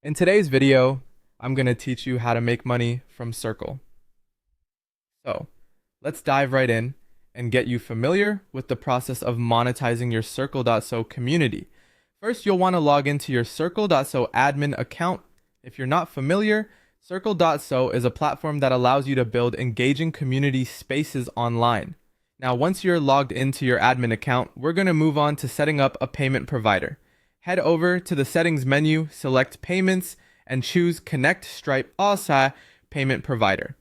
In today's video, I'm going to teach you how to make money from Circle. So let's dive right in and get you familiar with the process of monetizing your Circle.so community. First, you'll want to log into your Circle.so admin account. If you're not familiar, Circle.so is a platform that allows you to build engaging community spaces online. Now, once you're logged into your admin account, we're going to move on to setting up a payment provider. Head over to the settings menu, select payments, and choose Connect Stripe.so payment provider.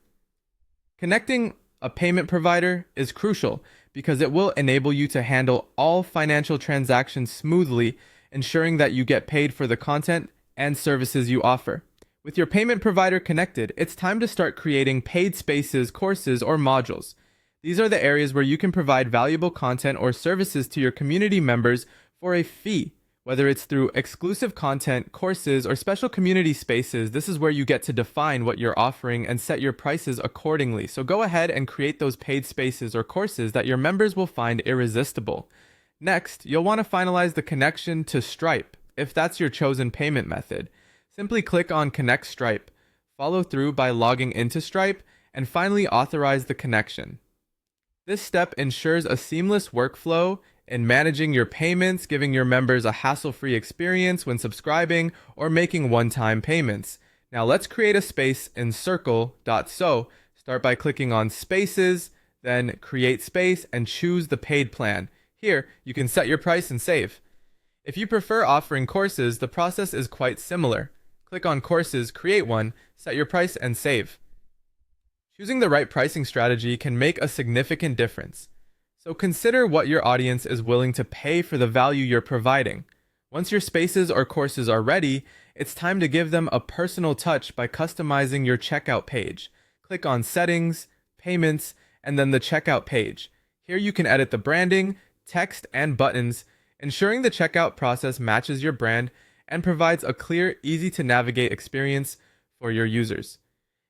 Connecting a payment provider is crucial because it will enable you to handle all financial transactions smoothly, ensuring that you get paid for the content and services you offer. With your payment provider connected, it's time to start creating paid spaces, courses, or modules. These are the areas where you can provide valuable content or services to your community members for a fee. Whether it's through exclusive content, courses, or special community spaces, this is where you get to define what you're offering and set your prices accordingly. So go ahead and create those paid spaces or courses that your members will find irresistible. Next, you'll want to finalize the connection to Stripe, if that's your chosen payment method. Simply click on Connect Stripe, follow through by logging into Stripe, and finally authorize the connection. This step ensures a seamless workflow in managing your payments, giving your members a hassle-free experience when subscribing or making one-time payments. Now let's create a space in Circle.so. Start by clicking on Spaces, then Create Space, and choose the paid plan. Here, you can set your price and save. If you prefer offering courses, the process is quite similar. Click on Courses, create one, set your price, and save. Choosing the right pricing strategy can make a significant difference. So consider what your audience is willing to pay for the value you're providing. Once your spaces or courses are ready, it's time to give them a personal touch by customizing your checkout page. Click on Settings, Payments, and then the Checkout page. Here you can edit the branding, text, and buttons, ensuring the checkout process matches your brand and provides a clear, easy-to-navigate experience for your users.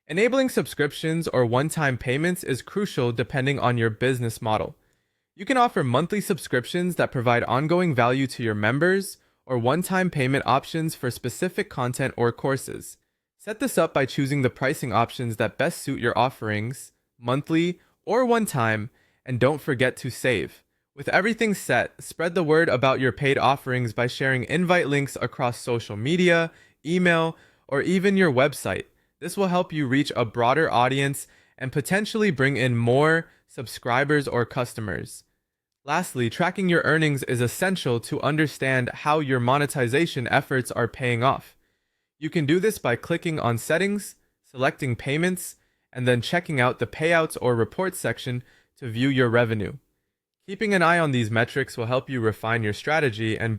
Enabling subscriptions or one-time payments is crucial depending on your business model. You can offer monthly subscriptions that provide ongoing value to your members, or one-time payment options for specific content or courses. Set this up by choosing the pricing options that best suit your offerings, monthly or one-time, and don't forget to save. With everything set, spread the word about your paid offerings by sharing invite links across social media, email, or even your website. This will help you reach a broader audience and potentially bring in more subscribers or customers. Lastly, tracking your earnings is essential to understand how your monetization efforts are paying off. You can do this by clicking on Settings, selecting Payments, and then checking out the Payouts or Reports section to view your revenue. Keeping an eye on these metrics will help you refine your strategy and